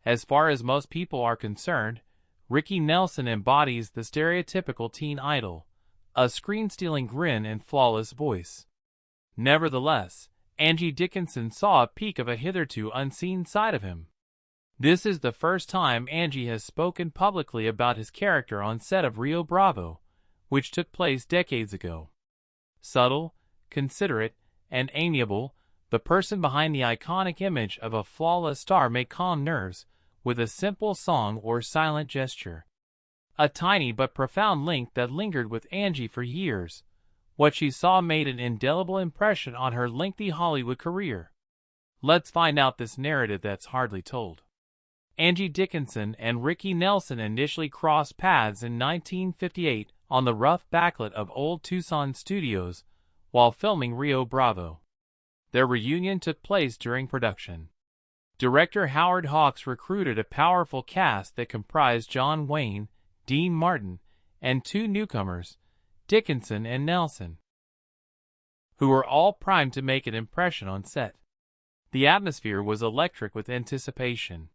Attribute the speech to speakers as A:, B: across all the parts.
A: As far as most people are concerned, Ricky Nelson embodies the stereotypical teen idol, a screen-stealing grin and flawless voice. Nevertheless, Angie Dickinson saw a peek of a hitherto unseen side of him. This is the first time Angie has spoken publicly about his character on set of Rio Bravo, which took place decades ago. Subtle, considerate, and amiable, the person behind the iconic image of a flawless star may calm nerves with a simple song or silent gesture. A tiny but profound link that lingered with Angie for years. What she saw made an indelible impression on her lengthy Hollywood career. Let's find out this narrative that's hardly told. Angie Dickinson and Ricky Nelson initially crossed paths in 1958 on the rough backlit of old Tucson studios while filming Rio Bravo. Their reunion took place during production. Director Howard Hawks recruited a powerful cast that comprised John Wayne, Dean Martin, and two newcomers, Dickinson and Nelson, who were all primed to make an impression on set. The atmosphere was electric with anticipation.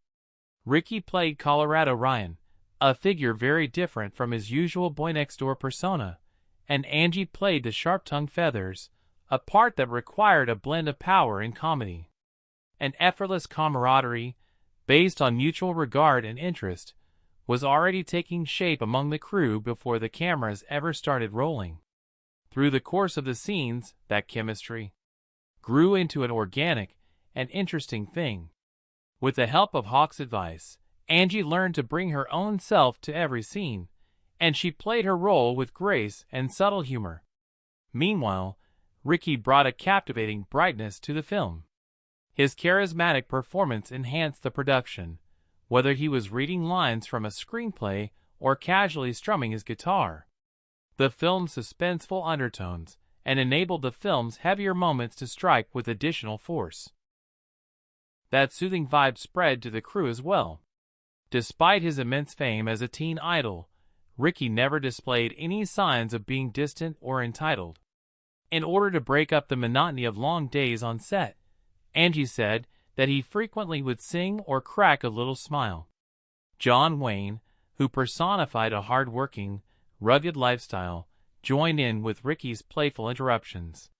A: Ricky played Colorado Ryan, a figure very different from his usual boy-next-door persona, and Angie played the sharp-tongued Feathers, a part that required a blend of power and comedy. An effortless camaraderie, based on mutual regard and interest, was already taking shape among the crew before the cameras ever started rolling. Through the course of the scenes, that chemistry grew into an organic and interesting thing. With the help of Hawk's advice, Angie learned to bring her own self to every scene, and she played her role with grace and subtle humor. Meanwhile, Ricky brought a captivating brightness to the film. His charismatic performance enhanced the production, whether he was reading lines from a screenplay or casually strumming his guitar. The film's suspenseful undertones and enabled the film's heavier moments to strike with additional force. That soothing vibe spread to the crew as well. Despite his immense fame as a teen idol, Ricky never displayed any signs of being distant or entitled. In order to break up the monotony of long days on set, Angie said that he frequently would sing or crack a little smile. John Wayne, who personified a hard-working, rugged lifestyle, joined in with Ricky's playful interruptions.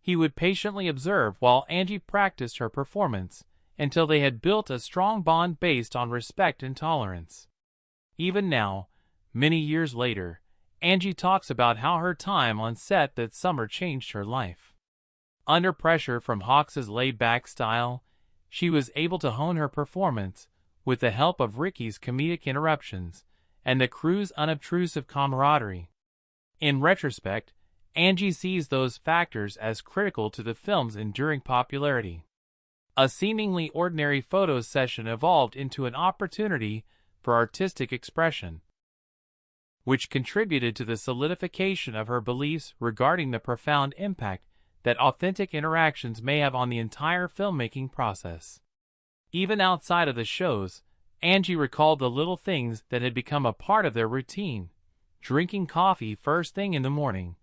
A: He would patiently observe while Angie practiced her performance until they had built a strong bond based on respect and tolerance. Even now, many years later, Angie talks about how her time on set that summer changed her life. Under pressure from Hawks's laid-back style, she was able to hone her performance with the help of Ricky's comedic interruptions and the crew's unobtrusive camaraderie. In retrospect, Angie sees those factors as critical to the film's enduring popularity. A seemingly ordinary photo session evolved into an opportunity for artistic expression, which contributed to the solidification of her beliefs regarding the profound impact that authentic interactions may have on the entire filmmaking process. Even outside of the shows, Angie recalled the little things that had become a part of their routine: drinking coffee first thing in the morning,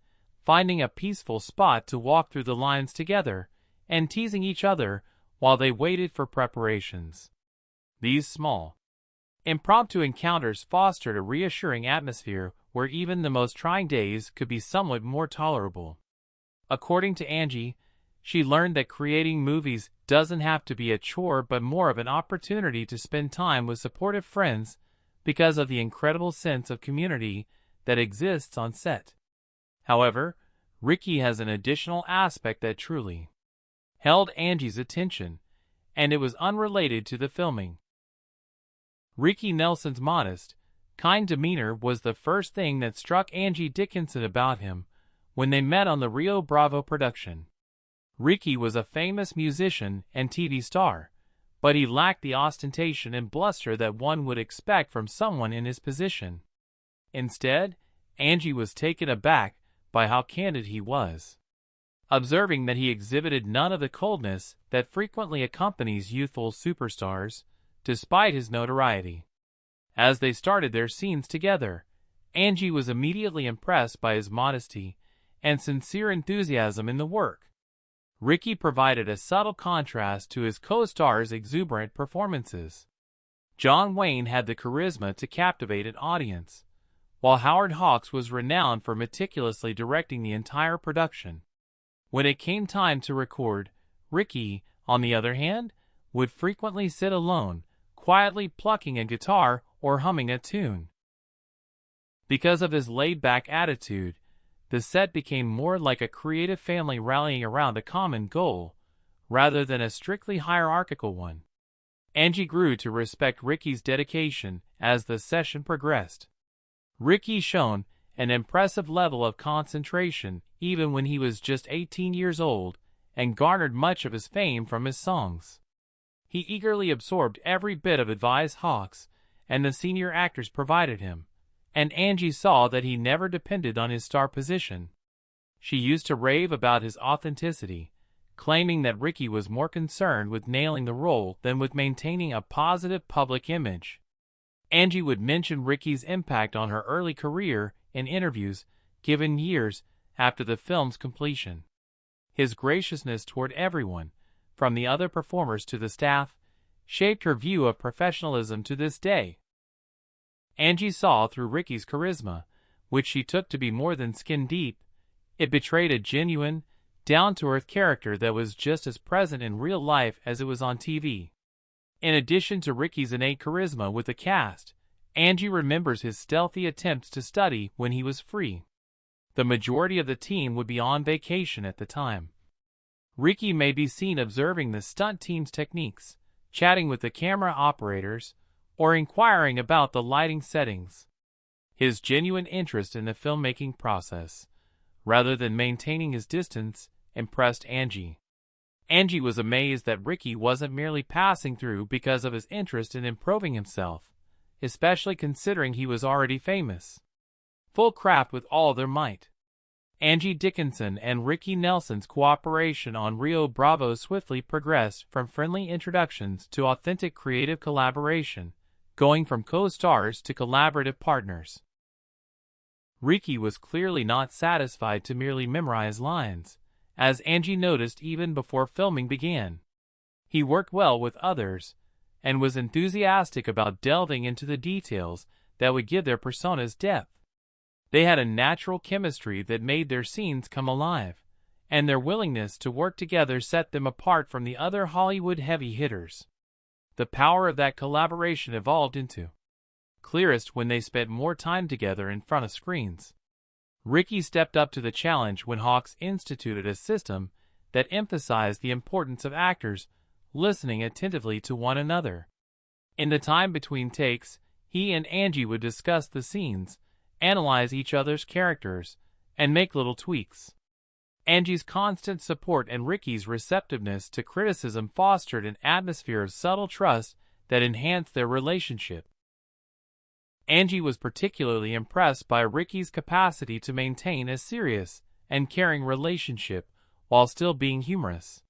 A: finding a peaceful spot to walk through the lines together, and teasing each other while they waited for preparations. These small, impromptu encounters fostered a reassuring atmosphere where even the most trying days could be somewhat more tolerable. According to Angie, she learned that creating movies doesn't have to be a chore but more of an opportunity to spend time with supportive friends because of the incredible sense of community that exists on set. However, Ricky has an additional aspect that truly held Angie's attention, and it was unrelated to the filming. Ricky Nelson's modest, kind demeanor was the first thing that struck Angie Dickinson about him when they met on the Rio Bravo production. Ricky was a famous musician and TV star, but he lacked the ostentation and bluster that one would expect from someone in his position. Instead, Angie was taken aback by how candid he was, observing that he exhibited none of the coldness that frequently accompanies youthful superstars, despite his notoriety. As they started their scenes together, Angie was immediately impressed by his modesty and sincere enthusiasm in the work. Ricky provided a subtle contrast to his co-stars' exuberant performances. John Wayne had the charisma to captivate an audience, while Howard Hawks was renowned for meticulously directing the entire production. When it came time to record, Ricky, on the other hand, would frequently sit alone, quietly plucking a guitar or humming a tune. Because of his laid-back attitude, the set became more like a creative family rallying around a common goal, rather than a strictly hierarchical one. Angie grew to respect Ricky's dedication as the session progressed. Ricky shone an impressive level of concentration even when he was just 18 years old, and garnered much of his fame from his songs. He eagerly absorbed every bit of advice Hawks and the senior actors provided him, and Angie saw that he never depended on his star position. She used to rave about his authenticity, claiming that Ricky was more concerned with nailing the role than with maintaining a positive public image. Angie would mention Ricky's impact on her early career in interviews given years after the film's completion. His graciousness toward everyone, from the other performers to the staff, shaped her view of professionalism to this day. Angie saw through Ricky's charisma, which she took to be more than skin deep. It betrayed a genuine, down-to-earth character that was just as present in real life as it was on TV. In addition to Ricky's innate charisma with the cast, Angie remembers his stealthy attempts to study when he was free. The majority of the team would be on vacation at the time. Ricky may be seen observing the stunt team's techniques, chatting with the camera operators, or inquiring about the lighting settings. His genuine interest in the filmmaking process, rather than maintaining his distance, impressed Angie. Angie was amazed that Ricky wasn't merely passing through because of his interest in improving himself, especially considering he was already famous. Full craft with all their might. Angie Dickinson and Ricky Nelson's cooperation on Rio Bravo swiftly progressed from friendly introductions to authentic creative collaboration, going from co-stars to collaborative partners. Ricky was clearly not satisfied to merely memorize lines, as Angie noticed even before filming began. He worked well with others, and was enthusiastic about delving into the details that would give their personas depth. They had a natural chemistry that made their scenes come alive, and their willingness to work together set them apart from the other Hollywood heavy hitters. The power of that collaboration evolved into clearest when they spent more time together in front of screens. Ricky stepped up to the challenge when Hawks instituted a system that emphasized the importance of actors listening attentively to one another. In the time between takes, he and Angie would discuss the scenes, analyze each other's characters, and make little tweaks. Angie's constant support and Ricky's receptiveness to criticism fostered an atmosphere of subtle trust that enhanced their relationship. Angie was particularly impressed by Ricky's capacity to maintain a serious and caring relationship while still being humorous.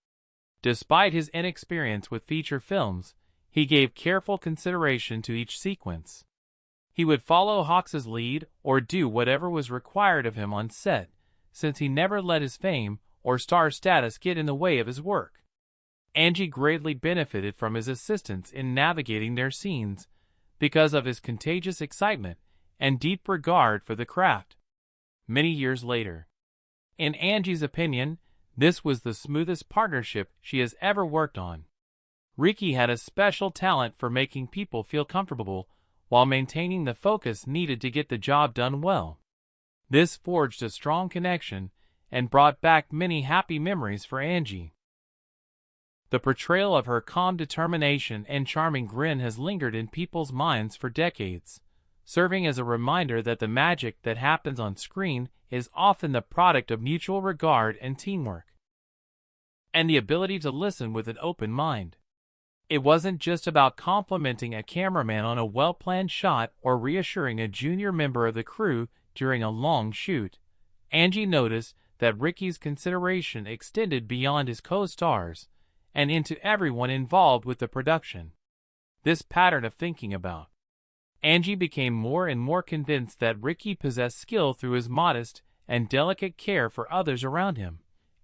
A: Despite his inexperience with feature films, he gave careful consideration to each sequence. He would follow Hawks's lead or do whatever was required of him on set, since he never let his fame or star status get in the way of his work. Angie greatly benefited from his assistance in navigating their scenes because of his contagious excitement and deep regard for the craft. Many years later, in Angie's opinion, this was the smoothest partnership she has ever worked on. Ricky had a special talent for making people feel comfortable while maintaining the focus needed to get the job done well. This forged a strong connection and brought back many happy memories for Angie. The portrayal of her calm determination and charming grin has lingered in people's minds for decades, serving as a reminder that the magic that happens on screen is often the product of mutual regard and teamwork, and the ability to listen with an open mind. It wasn't just about complimenting a cameraman on a well-planned shot or reassuring a junior member of the crew during a long shoot. Angie noticed that Ricky's consideration extended beyond his co-stars and into everyone involved with the production. This pattern of thinking about Angie became more and more convinced that Ricky possessed skill through his modest and delicate care for others around him,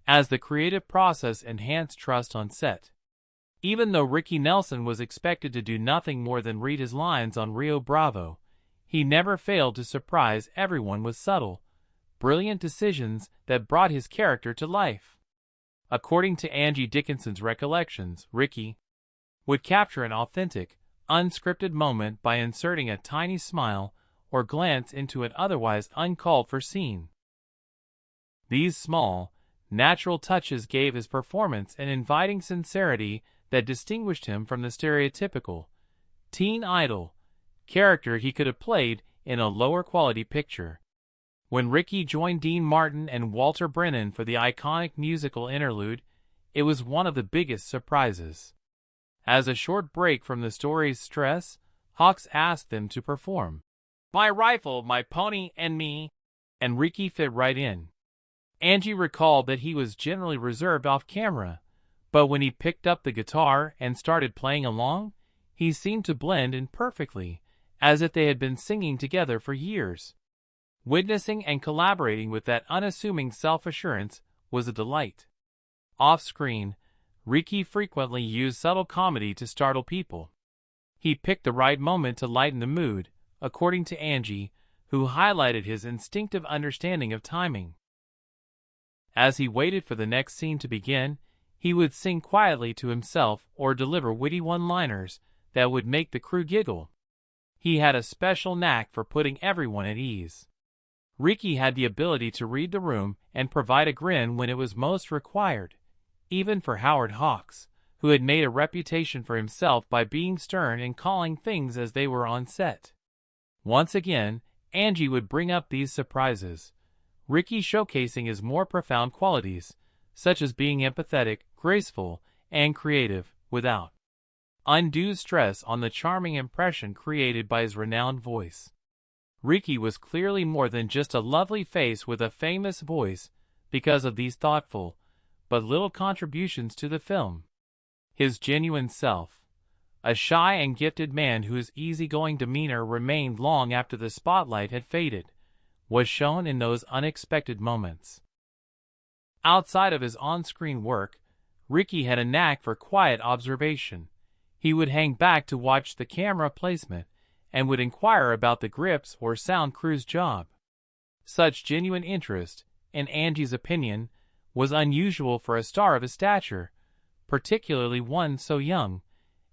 A: as the creative process enhanced trust on set. Even though Ricky Nelson was expected to do nothing more than read his lines on Rio Bravo, he never failed to surprise everyone with subtle, brilliant decisions that brought his character to life. According to Angie Dickinson's recollections, Ricky would capture an authentic, unscripted moment by inserting a tiny smile or glance into an otherwise uncalled-for scene. These small, natural touches gave his performance an inviting sincerity that distinguished him from the stereotypical teen idol character he could have played in a lower-quality picture. When Ricky joined Dean Martin and Walter Brennan for the iconic musical interlude, it was one of the biggest surprises. As a short break from the story's stress, Hawks asked them to perform "My Rifle, My Pony, and Me," and Ricky fit right in. Angie recalled that he was generally reserved off camera, but when he picked up the guitar and started playing along, he seemed to blend in perfectly, as if they had been singing together for years. Witnessing and collaborating with that unassuming self-assurance was a delight. Off-screen, Ricky frequently used subtle comedy to startle people. He picked the right moment to lighten the mood, according to Angie, who highlighted his instinctive understanding of timing. As he waited for the next scene to begin, he would sing quietly to himself or deliver witty one-liners that would make the crew giggle. He had a special knack for putting everyone at ease. Ricky had the ability to read the room and provide a grin when it was most required, even for Howard Hawks, who had made a reputation for himself by being stern and calling things as they were on set. Once again, Angie would bring up these surprises, Ricky showcasing his more profound qualities, such as being empathetic, graceful, and creative, without undue stress on the charming impression created by his renowned voice. Ricky was clearly more than just a lovely face with a famous voice because of these thoughtful, but little contributions to the film. His genuine self, a shy and gifted man whose easygoing demeanor remained long after the spotlight had faded, was shown in those unexpected moments. Outside of his on-screen work, Ricky had a knack for quiet observation. He would hang back to watch the camera placement and would inquire about the grips or sound crew's job. Such genuine interest, in Angie's opinion, was unusual for a star of his stature, particularly one so young,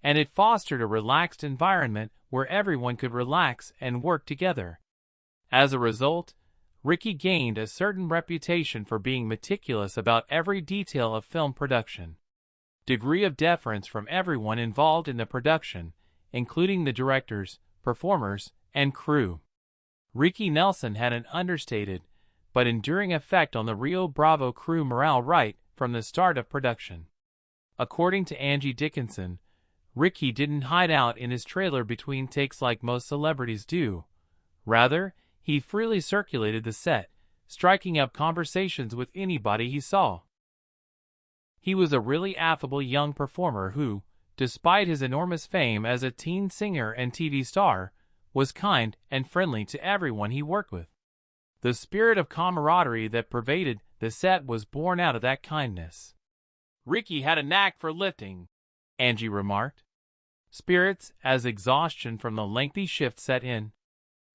A: and it fostered a relaxed environment where everyone could relax and work together. As a result, Ricky gained a certain reputation for being meticulous about every detail of film production. Degree of deference from everyone involved in the production, including the directors, performers, and crew. Ricky Nelson had an understated, but enduring effect on the Rio Bravo crew morale right from the start of production. According to Angie Dickinson, Ricky didn't hide out in his trailer between takes like most celebrities do. Rather, he freely circulated the set, striking up conversations with anybody he saw. He was a really affable young performer who, despite his enormous fame as a teen singer and TV star, was kind and friendly to everyone he worked with. The spirit of camaraderie that pervaded the set was born out of that kindness. Ricky had a knack for lifting, Angie remarked spirits as exhaustion from the lengthy shift set in.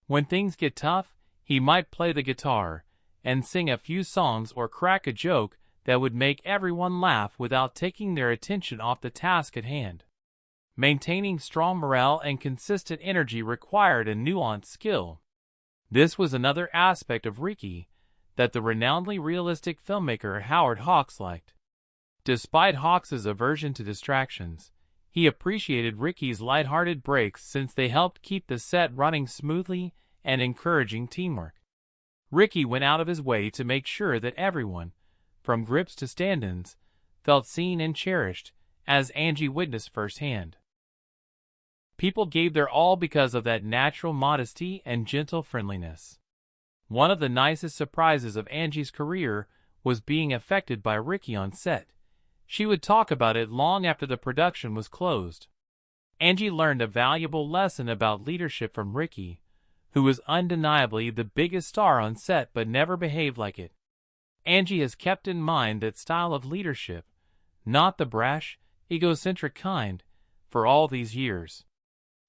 A: When things get tough, he might play the guitar and sing a few songs or crack a joke that would make everyone laugh without taking their attention off the task at hand. Maintaining strong morale and consistent energy required a nuanced skill. This was another aspect of Ricky that the renownedly realistic filmmaker Howard Hawks liked. Despite Hawks's aversion to distractions, he appreciated Ricky's lighthearted breaks since they helped keep the set running smoothly and encouraging teamwork. Ricky went out of his way to make sure that everyone, from grips to stand-ins, felt seen and cherished, as Angie witnessed firsthand. People gave their all because of that natural modesty and gentle friendliness. One of the nicest surprises of Angie's career was being affected by Ricky on set. She would talk about it long after the production was closed. Angie learned a valuable lesson about leadership from Ricky, who was undeniably the biggest star on set but never behaved like it. Angie has kept in mind that style of leadership, not the brash, egocentric kind, for all these years.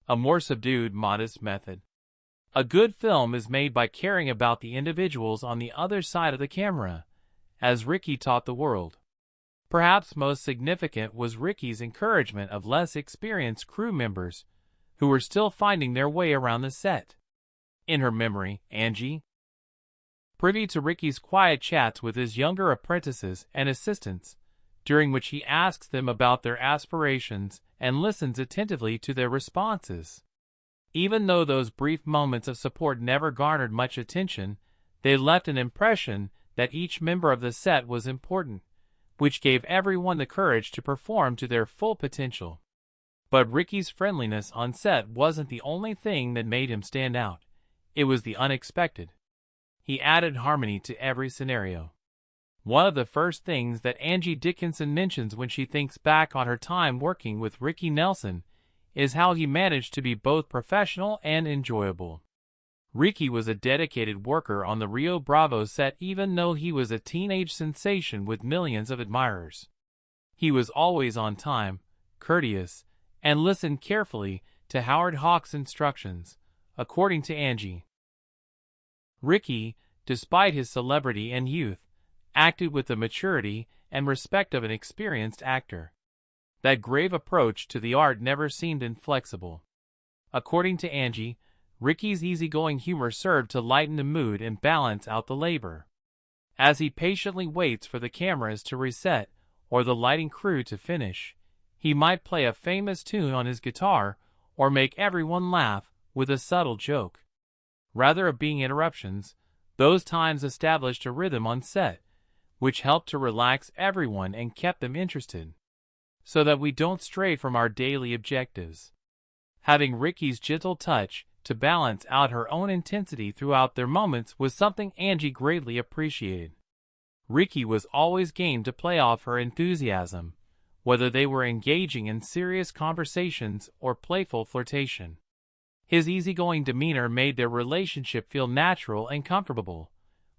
A: A more subdued, modest method. A good film is made by caring about the individuals on the other side of the camera, as Ricky taught the world. Perhaps most significant was Ricky's encouragement of less experienced crew members who were still finding their way around the set. In her memory, Angie, privy to Ricky's quiet chats with his younger apprentices and assistants, during which he asks them about their aspirations and listens attentively to their responses. Even though those brief moments of support never garnered much attention, they left an impression that each member of the set was important, which gave everyone the courage to perform to their full potential. But Ricky's friendliness on set wasn't the only thing that made him stand out. It was the unexpected. He added harmony to every scenario. One of the first things that Angie Dickinson mentions when she thinks back on her time working with Ricky Nelson is how he managed to be both professional and enjoyable. Ricky was a dedicated worker on the Rio Bravo set even though he was a teenage sensation with millions of admirers. He was always on time, courteous, and listened carefully to Howard Hawks' instructions, according to Angie. Ricky, despite his celebrity and youth, acted with the maturity and respect of an experienced actor. That grave approach to the art never seemed inflexible. According to Angie, Ricky's easygoing humor served to lighten the mood and balance out the labor. As he patiently waits for the cameras to reset or the lighting crew to finish, he might play a famous tune on his guitar or make everyone laugh with a subtle joke. Rather than being interruptions, those times established a rhythm on set, which helped to relax everyone and kept them interested, so that we don't stray from our daily objectives. Having Ricky's gentle touch to balance out her own intensity throughout their moments was something Angie greatly appreciated. Ricky was always game to play off her enthusiasm, whether they were engaging in serious conversations or playful flirtation. His easygoing demeanor made their relationship feel natural and comfortable,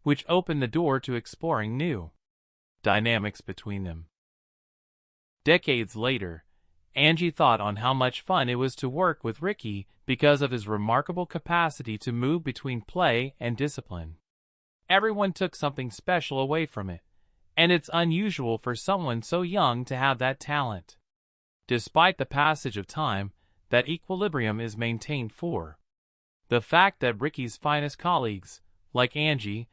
A: which opened the door to exploring new dynamics between them. Decades later, Angie thought on how much fun it was to work with Ricky because of his remarkable capacity to move between play and discipline. Everyone took something special away from it, and it's unusual for someone so young to have that talent. Despite the passage of time, that equilibrium is maintained for the fact that Ricky's finest colleagues, like Angie,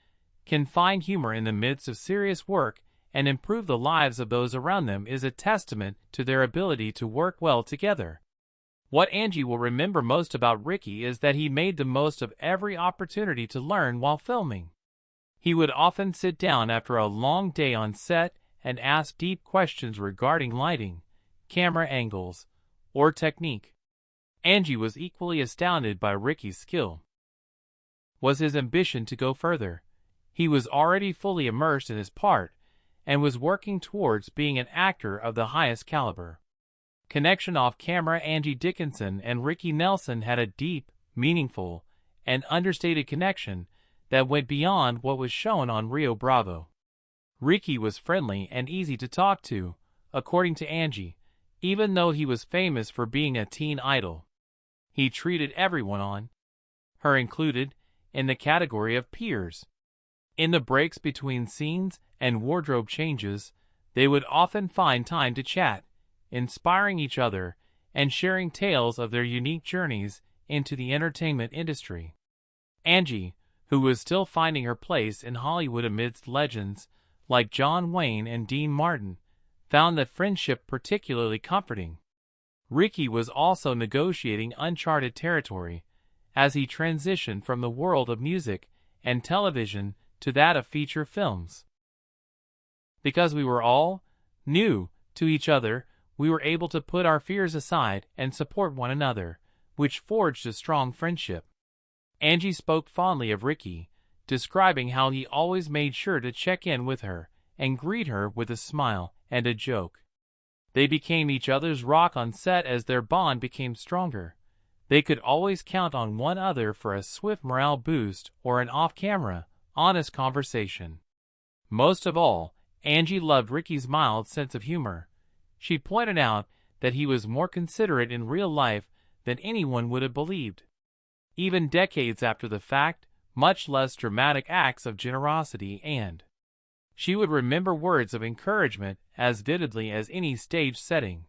A: can find humor in the midst of serious work and improve the lives of those around them is a testament to their ability to work well together. What Angie will remember most about Ricky is that he made the most of every opportunity to learn while filming. He would often sit down after a long day on set and ask deep questions regarding lighting, camera angles, or technique. Angie was equally astounded by Ricky's skill. Was his ambition to go further? He was already fully immersed in his part and was working towards being an actor of the highest caliber. Connection off camera. Angie Dickinson and Ricky Nelson had a deep, meaningful, and understated connection that went beyond what was shown on Rio Bravo. Ricky was friendly and easy to talk to, according to Angie, even though he was famous for being a teen idol. He treated everyone on, her included, in the category of peers. In the breaks between scenes and wardrobe changes, they would often find time to chat, inspiring each other and sharing tales of their unique journeys into the entertainment industry. Angie, who was still finding her place in Hollywood amidst legends like John Wayne and Dean Martin, found that friendship particularly comforting. Ricky was also negotiating uncharted territory as he transitioned from the world of music and television to that of feature films. Because we were all new to each other, we were able to put our fears aside and support one another, which forged a strong friendship. Angie spoke fondly of Ricky, describing how he always made sure to check in with her and greet her with a smile and a joke. They became each other's rock on set as their bond became stronger. They could always count on one another for a swift morale boost or an off-camera, honest conversation. Most of all, Angie loved Ricky's mild sense of humor. She pointed out that he was more considerate in real life than anyone would have believed. Even decades after the fact, much less dramatic acts of generosity, and she would remember words of encouragement as vividly as any stage setting.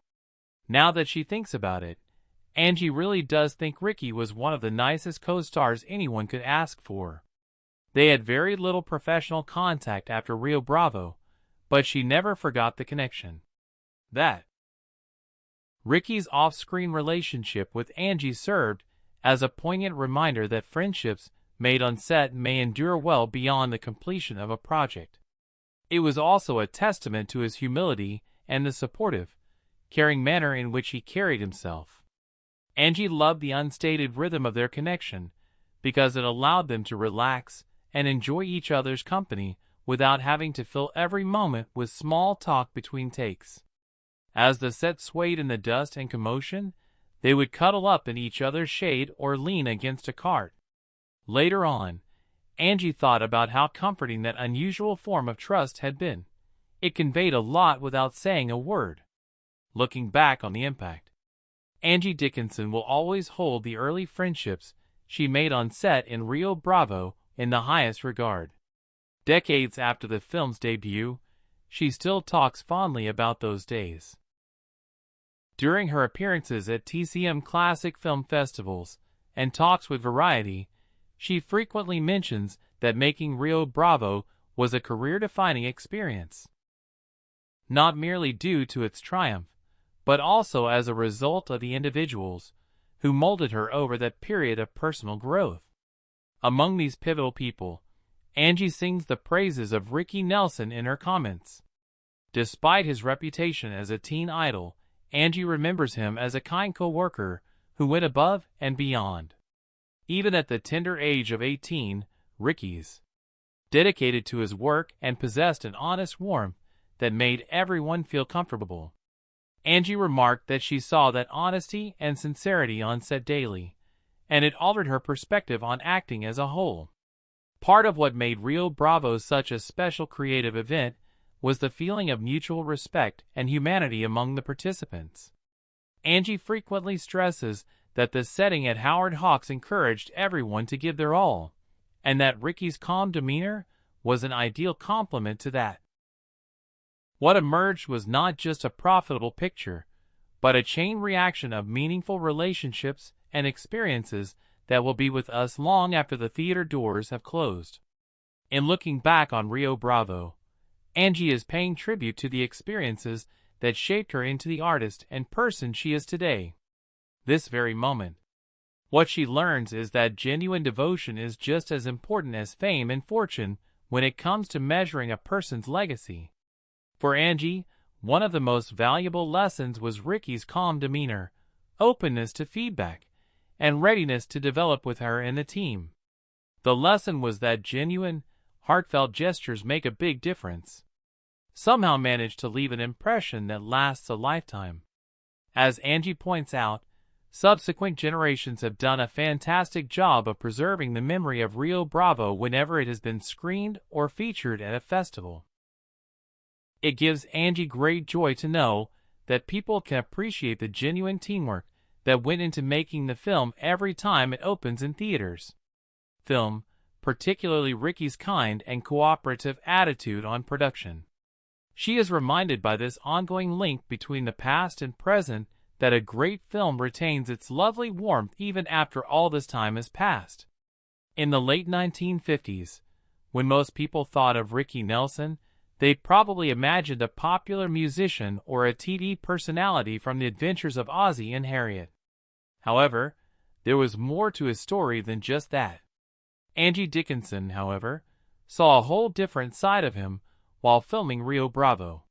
A: Now that she thinks about it, Angie really does think Ricky was one of the nicest co-stars anyone could ask for. They had very little professional contact after Rio Bravo, but she never forgot the connection. That Ricky's off-screen relationship with Angie served as a poignant reminder that friendships made on set may endure well beyond the completion of a project. It was also a testament to his humility and the supportive, caring manner in which he carried himself. Angie loved the unstated rhythm of their connection because it allowed them to relax and enjoy each other's company without having to fill every moment with small talk between takes. As the set swayed in the dust and commotion, they would cuddle up in each other's shade or lean against a cart. Later on, Angie thought about how comforting that unusual form of trust had been. It conveyed a lot without saying a word. Looking back on the impact, Angie Dickinson will always hold the early friendships she made on set in Rio Bravo in the highest regard. Decades after the film's debut, she still talks fondly about those days. During her appearances at TCM Classic Film Festivals and talks with Variety, she frequently mentions that making Rio Bravo was a career-defining experience. Not merely due to its triumph, but also as a result of the individuals who molded her over that period of personal growth. Among these pivotal people, Angie sings the praises of Ricky Nelson in her comments. Despite his reputation as a teen idol, Angie remembers him as a kind co-worker who went above and beyond. Even at the tender age of 18, Ricky's dedicated to his work and possessed an honest warmth that made everyone feel comfortable. Angie remarked that she saw that honesty and sincerity on set daily, and it altered her perspective on acting as a whole. Part of what made Rio Bravo such a special creative event was the feeling of mutual respect and humanity among the participants. Angie frequently stresses that the setting at Howard Hawks encouraged everyone to give their all, and that Ricky's calm demeanor was an ideal complement to that. What emerged was not just a profitable picture, but a chain reaction of meaningful relationships and experiences that will be with us long after the theater doors have closed. In looking back on Rio Bravo, Angie is paying tribute to the experiences that shaped her into the artist and person she is today. This very moment. What she learns is that genuine devotion is just as important as fame and fortune when it comes to measuring a person's legacy. For Angie, one of the most valuable lessons was Ricky's calm demeanor, openness to feedback, and readiness to develop with her and the team. The lesson was that genuine, heartfelt gestures make a big difference. Somehow manage to leave an impression that lasts a lifetime. As Angie points out, subsequent generations have done a fantastic job of preserving the memory of Rio Bravo whenever it has been screened or featured at a festival. It gives Angie great joy to know that people can appreciate the genuine teamwork that went into making the film every time it opens in theaters. Film, particularly Ricky's kind and cooperative attitude on production. She is reminded by this ongoing link between the past and present that a great film retains its lovely warmth even after all this time has passed. In the late 1950s, when most people thought of Ricky Nelson, they probably imagined a popular musician or a TV personality from the adventures of Ozzie and Harriet. However, there was more to his story than just that. Angie Dickinson, however, saw a whole different side of him while filming Rio Bravo.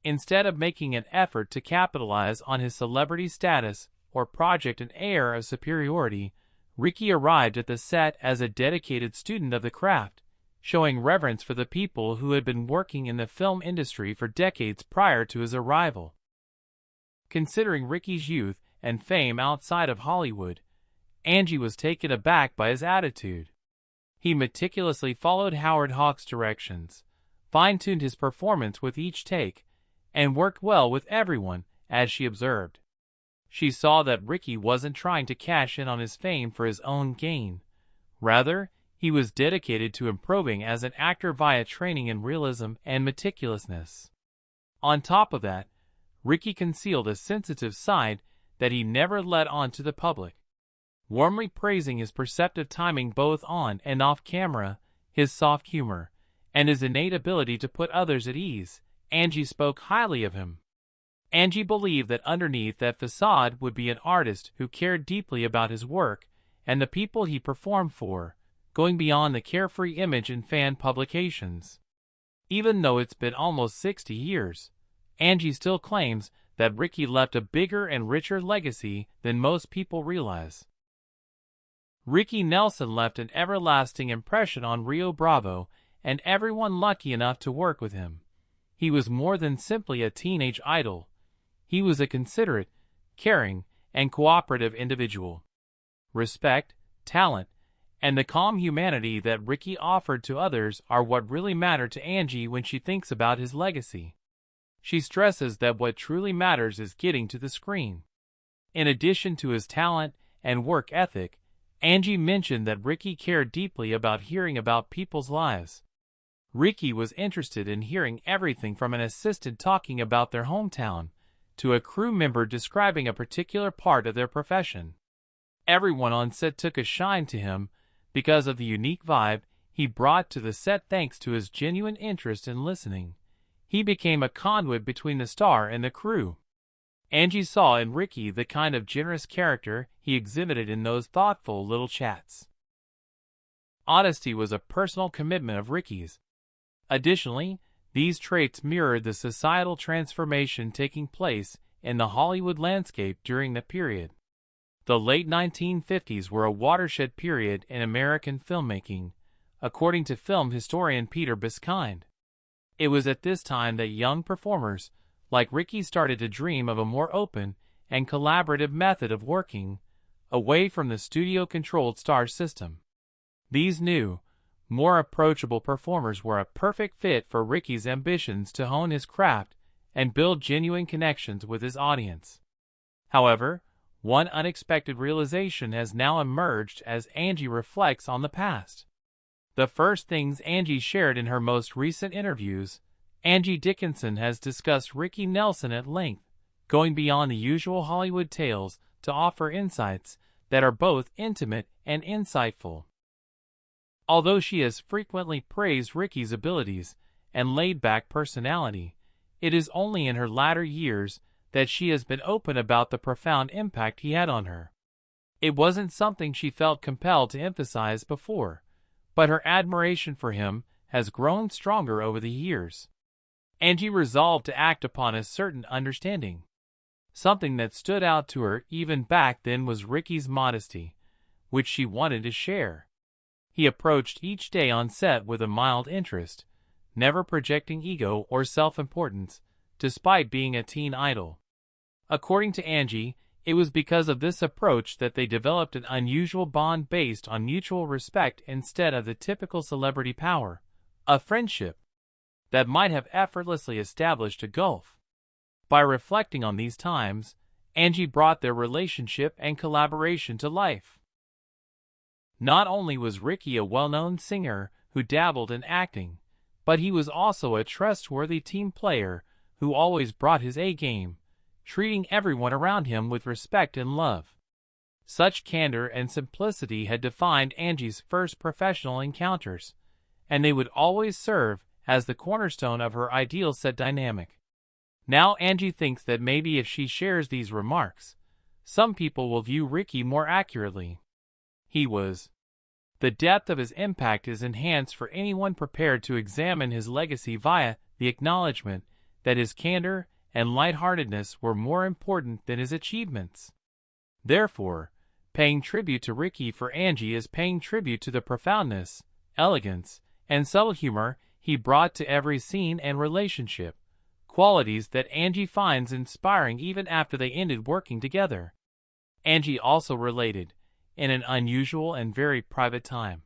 A: Instead of making an effort to capitalize on his celebrity status or project an air of superiority, Ricky arrived at the set as a dedicated student of the craft, showing reverence for the people who had been working in the film industry for decades prior to his arrival. Considering Ricky's youth and fame outside of Hollywood, Angie was taken aback by his attitude. He meticulously followed Howard Hawks' directions, fine-tuned his performance with each take, and worked well with everyone, as she observed. She saw that Ricky wasn't trying to cash in on his fame for his own gain. Rather, he was dedicated to improving as an actor via training in realism and meticulousness. On top of that, Ricky concealed a sensitive side that he never let on to the public. Warmly praising his perceptive timing both on and off camera, his soft humor, and his innate ability to put others at ease, Angie spoke highly of him. Angie believed that underneath that facade would be an artist who cared deeply about his work and the people he performed for, going beyond the carefree image in fan publications. Even though it's been almost 60 years, Angie still claims that Ricky left a bigger and richer legacy than most people realize. Ricky Nelson left an everlasting impression on Rio Bravo and everyone lucky enough to work with him. He was more than simply a teenage idol. He was a considerate, caring, and cooperative individual. Respect, talent, and the calm humanity that Ricky offered to others are what really matter to Angie when she thinks about his legacy. She stresses that what truly matters is getting to the screen. In addition to his talent and work ethic, Angie mentioned that Ricky cared deeply about hearing about people's lives. Ricky was interested in hearing everything from an assistant talking about their hometown to a crew member describing a particular part of their profession. Everyone on set took a shine to him because of the unique vibe he brought to the set thanks to his genuine interest in listening. He became a conduit between the star and the crew. Angie saw in Ricky the kind of generous character he exhibited in those thoughtful little chats. Honesty was a personal commitment of Ricky's. Additionally, these traits mirrored the societal transformation taking place in the Hollywood landscape during the period. The late 1950s were a watershed period in American filmmaking, according to film historian Peter Biskind. It was at this time that young performers like Ricky started to dream of a more open and collaborative method of working, away from the studio-controlled star system. These new, more approachable performers were a perfect fit for Ricky's ambitions to hone his craft and build genuine connections with his audience. However, one unexpected realization has now emerged as Angie reflects on the past. The first things Angie shared in her most recent interviews, Angie Dickinson has discussed Ricky Nelson at length, going beyond the usual Hollywood tales to offer insights that are both intimate and insightful. Although she has frequently praised Ricky's abilities and laid-back personality, it is only in her latter years that she has been open about the profound impact he had on her. It wasn't something she felt compelled to emphasize before, but her admiration for him has grown stronger over the years. Angie resolved to act upon a certain understanding. Something that stood out to her even back then was Ricky's modesty, which she wanted to share. He approached each day on set with a mild interest, never projecting ego or self-importance, despite being a teen idol. According to Angie, it was because of this approach that they developed an unusual bond based on mutual respect instead of the typical celebrity power, a friendship that might have effortlessly established a gulf. By reflecting on these times, Angie brought their relationship and collaboration to life. Not only was Ricky a well-known singer who dabbled in acting, but he was also a trustworthy team player who always brought his A-game, treating everyone around him with respect and love. Such candor and simplicity had defined Angie's first professional encounters, and they would always serve as the cornerstone of her ideal set dynamic. Now Angie thinks that maybe if she shares these remarks, some people will view Ricky more accurately. He was. The depth of his impact is enhanced for anyone prepared to examine his legacy via the acknowledgement that his candor and lightheartedness were more important than his achievements. Therefore, paying tribute to Ricky for Angie is paying tribute to the profoundness, elegance, and subtle humor he brought to every scene and relationship, qualities that Angie finds inspiring even after they ended working together. Angie also related, in an unusual and very private time.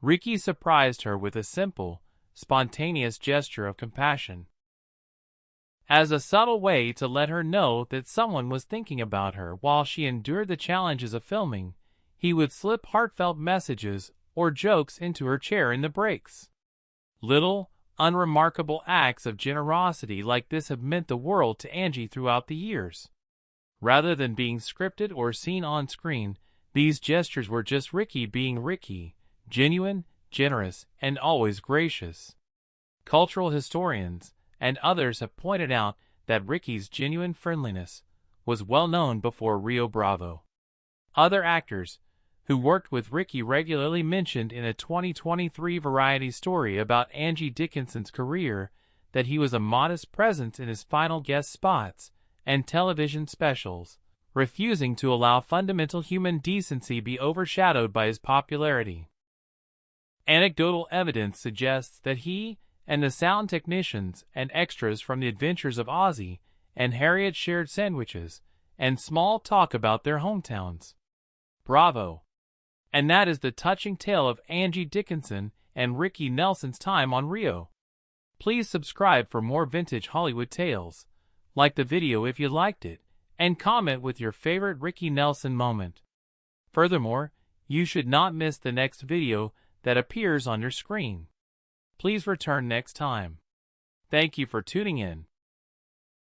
A: Ricky surprised her with a simple, spontaneous gesture of compassion. as a subtle way to let her know that someone was thinking about her while she endured the challenges of filming. He would slip heartfelt messages or jokes into her chair in the breaks. Little, unremarkable acts of generosity like this have meant the world to Angie throughout the years. Rather than being scripted or seen on screen, these gestures were just Ricky being Ricky, genuine, generous, and always gracious. Cultural historians and others have pointed out that Ricky's genuine friendliness was well known before Rio Bravo. Other actors who worked with Ricky regularly mentioned in a 2023 Variety story about Angie Dickinson's career that he was a modest presence in his final guest spots and television specials, refusing to allow fundamental human decency be overshadowed by his popularity. Anecdotal evidence suggests that he and the sound technicians and extras from The Adventures of Ozzie and Harriet shared sandwiches and small talk about their hometowns. Bravo! And that is the touching tale of Angie Dickinson and Ricky Nelson's time on Rio. Please subscribe for more vintage Hollywood tales. Like the video if you liked it, and comment with your favorite Ricky Nelson moment. Furthermore, you should not miss the next video that appears on your screen. Please return next time. Thank you for tuning in.